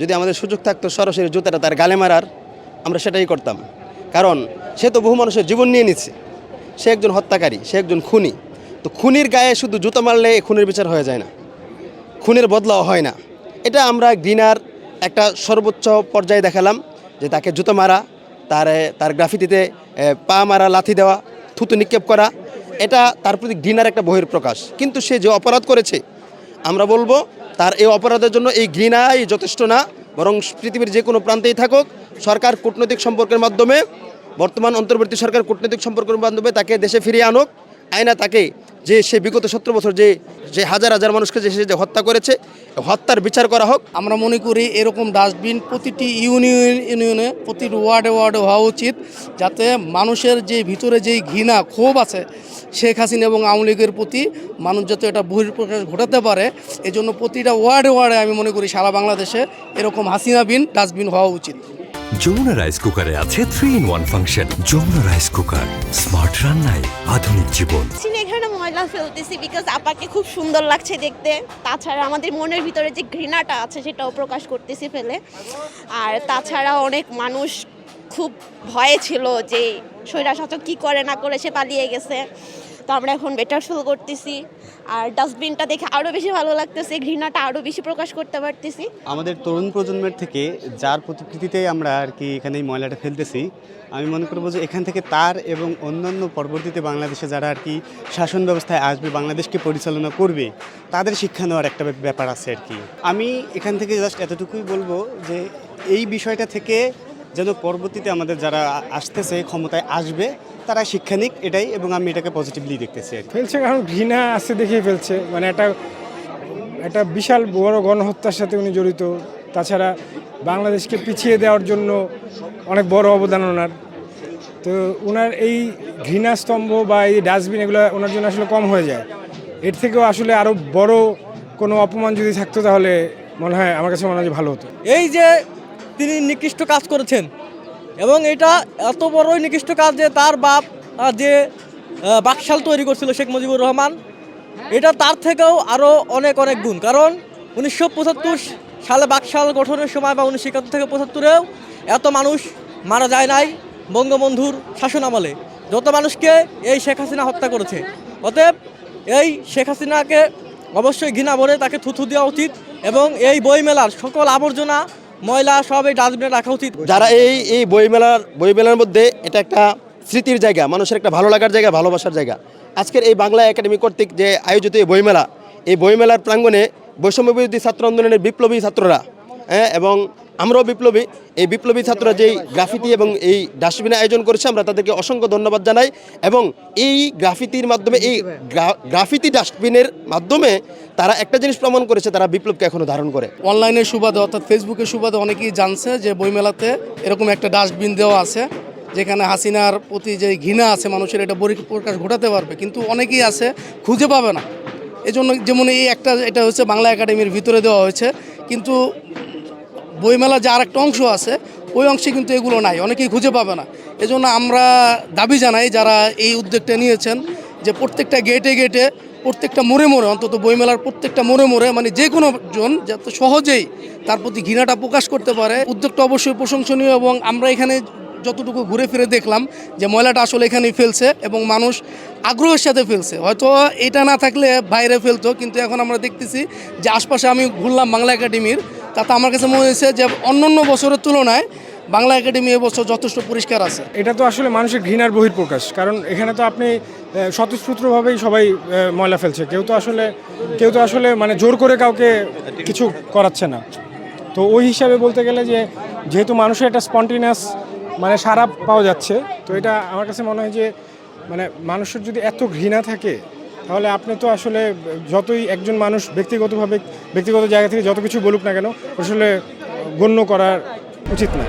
যদি আমাদের সুযোগ থাকতো সরাসরি জুতাটা তার গালে মারার, আমরা সেটাই করতাম। কারণ সে তো বহু মানুষের জীবন নিয়ে নিচ্ছে, সে একজন হত্যাকারী, সে একজন খুনি। তো খুনির গায়ে শুধু জুতা মারলে খুনের বিচার হয়ে যায় না, খুনের বদলাও হয় না। এটা আমরা ঘৃণার একটা সর্বোচ্চ পর্যায়ে দেখালাম, যে তাকে জুতো মারা, তার গ্রাফিতিতে পা মারা, লাথি দেওয়া, থুতু নিক্ষেপ করা, এটা তার প্রতি ঘৃণার একটা বহিঃপ্রকাশ। কিন্তু সে যে অপরাধ করেছে, আমরা বলবো তার এই অপরাধের জন্য এই ঘৃণাই যথেষ্ট না, বরং পৃথিবীর যে কোনো প্রান্তেই থাকুক, সরকার কূটনৈতিক সম্পর্কের মাধ্যমে, বর্তমান অন্তর্বর্তী সরকার কূটনৈতিক সম্পর্কের মাধ্যমে তাকে দেশে ফিরিয়ে আনুক। আয়না তাকে যে সে বিগত 17 বছর যে হাজার হাজার মানুষকে যে হত্যা করেছে, হত্যার বিচার করা হোক। আমরা মনে করি এরকম ডাস্টবিন প্রতিটি ইউনিয়নে প্রতিটি ওয়ার্ডে হওয়া উচিত, যাতে মানুষের যে ভিতরে যেই ঘৃণা ক্ষোভ আছে শেখ হাসিনা এবং আওয়ামী লীগের প্রতি, মানুষ যাতে এটা বহিঃপ্রকাশ ঘটাতে পারে। এজন্য প্রতিটা ওয়ার্ডে আমি মনে করি সারা বাংলাদেশে এরকম হাসিনা বিন ডাস্টবিন হওয়া উচিত। যমুনা রাইস কুকারে আছে 3-in-1 function. Jamuna rice cooker, smart রান্নায় আধুনিক জীবন। এখানে ময়লা ফেলতেছি বিকজ আপাকে খুব সুন্দর লাগছে দেখতে, তাছাড়া আমাদের মনের ভিতরে যে ঘৃণাটা আছে সেটাও প্রকাশ করতেছি ফেলে। আর তাছাড়া অনেক মানুষ খুব ভয়ে ছিল যে স্বৈরশাসক কী করে না করে সে পালিয়ে গেছে, তো আমরা এখন বেটার ফিল করতেছি। আর ডাস্টবিনটা দেখে আরও বেশি ভালো লাগতেছে, ঘৃণাটা আরও বেশি প্রকাশ করতে পারতেছি। আমাদের তরুণ প্রজন্মের থেকে যার প্রতিকৃতিতে আমরা আর কি এখানে এই ময়লাটা ফেলতেছি, আমি মনে করবো যে এখান থেকে তার এবং অন্যান্য পরবর্তীতে বাংলাদেশে যারা আর কি শাসন ব্যবস্থায় আসবে, বাংলাদেশকে পরিচালনা করবে, তাদের শিক্ষা নেওয়ার একটা ব্যাপার আছে আর কি। আমি এখান থেকে জাস্ট এতটুকুই বলবো যে এই বিষয়টা থেকে যেন পরবর্তীতে আমাদের যারা আসতেছে, ক্ষমতায় আসবে, তারা শিক্ষা নিক, এটাই। এবং আমি এটাকে পজিটিভলি দেখতেছি। ফেলছে কারণ ঘৃণা আছে দেখেই ফেলছে, মানে একটা বিশাল বড় গণহত্যার সাথে উনি জড়িত। তাছাড়া বাংলাদেশকে পিছিয়ে দেওয়ার জন্য অনেক বড় অবদান ওনার। তো ওনার এই ঘৃণাস্তম্ভ বা এই ডাস্টবিন এগুলো ওনার জন্য আসলে কম হয়ে যায়। এর থেকেও আসলে আরও বড় কোনো অপমান যদি থাকতো তাহলে মনে হয়, আমার কাছে মনে হয় ভালো হতো। এই যে তিনি নিকৃষ্ট কাজ করেছেন, এবং এটা এত বড়ই নিকৃষ্ট কাজ যে তার বাপ যে বাকশাল তৈরি করছিল শেখ মুজিবুর রহমান, এটা তার থেকেও আরও অনেক গুণ। কারণ 1975 সালে বাকশাল গঠনের সময় বা 1971 থেকে 75-এও এত মানুষ মারা যায় নাই বঙ্গবন্ধুর শাসন আমলে, যত মানুষকে এই শেখ হাসিনা হত্যা করেছে। অতএব এই শেখ হাসিনাকে অবশ্যই ঘৃণা ভরে তাকে থুথু দেওয়া উচিত, এবং এই বইমেলার সকল আবর্জনা ময়লা সব এই ডাস্টবিনে রাখা উচিত। যারা এই বইমেলার মধ্যে এটা একটা স্মৃতির জায়গা, মানুষের একটা ভালো লাগার জায়গা, ভালোবাসার জায়গা। আজকের এই বাংলা একাডেমি কর্তৃক যে আয়োজিত এই বইমেলার প্রাঙ্গণে বৈষম্যবিরোধী ছাত্র আন্দোলনের বিপ্লবী ছাত্ররা, এবং আমরাও বিপ্লবী, এই বিপ্লবী ছাত্ররা যেই গ্রাফিতি এবং এই ডাস্টবিনের আয়োজন করেছে, আমরা তাদেরকে অসংখ্য ধন্যবাদ জানাই। এবং এই গ্রাফিতির মাধ্যমে, এই গ্রাফিতি ডাস্টবিনের মাধ্যমে তারা একটা জিনিস প্রমাণ করেছে, তারা বিপ্লবকে এখনও ধারণ করে। অনলাইনের সুবাদে অর্থাৎ ফেসবুকের সুবাদে অনেকেই জানছে যে বইমেলাতে এরকম একটা ডাস্টবিন দেওয়া আছে, যেখানে হাসিনার প্রতি যে ঘৃণা আছে মানুষের, এটা বহিঃপ্রকাশ ঘটাতে পারবে। কিন্তু অনেকেই আছে খুঁজে পাবে না। এজন্য যেমন এটা হচ্ছে বাংলা একাডেমির ভিতরে দেওয়া হয়েছে, কিন্তু বইমেলা যে আরেকটা অংশ আছে ওই অংশে কিন্তু এগুলো নাই, অনেকেই খুঁজে পাবে না। এজন্য আমরা দাবি জানাই যারা এই উদ্যোগটা নিয়েছেন, যে প্রত্যেকটা গেটে প্রত্যেকটা মোড়ে অন্তত বইমেলার প্রত্যেকটা মোড়ে মানে যে কোনো জন যাতে সহজেই তার প্রতি ঘৃণাটা প্রকাশ করতে পারে। উদ্যোগটা অবশ্যই প্রশংসনীয়, এবং আমরা এখানে যতটুকু ঘুরে ফিরে দেখলাম যে ময়লাটা আসলে এখানেই ফেলছে এবং মানুষ আগ্রহের সাথে ফেলছে। হয়তো এটা না থাকলে বাইরে ফেলতো, কিন্তু এখন আমরা দেখতেছি যে আশপাশে আমি ঘুরলাম বাংলা একাডেমির, তাতে আমার কাছে মনে হয়েছে যে অন্যান্য বছরের তুলনায় বাংলা একাডেমি এবছর যথেষ্ট পরিষ্কার আছে। এটা তো আসলে মানুষের ঘৃণার বহিঃপ্রকাশ, কারণ এখানে তো আপনি স্বতঃস্ফূর্তভাবেই সবাই ময়লা ফেলছে, কেউ তো আসলে মানে জোর করে কাউকে কিছু করাচ্ছে না। তো ওই হিসাবে বলতে গেলে যে যেহেতু মানুষের একটা স্পন্টেনিয়াস মানে সাড়া পাওয়া যাচ্ছে, তো এটা আমার কাছে মনে হয় যে মানে মানুষের যদি এত ঘৃণা থাকে, তাহলে আপনি তো আসলে যতই একজন মানুষ ব্যক্তিগত জায়গা থেকে যত কিছু বলুক না কেন, আসলে গণ্য করা উচিত না।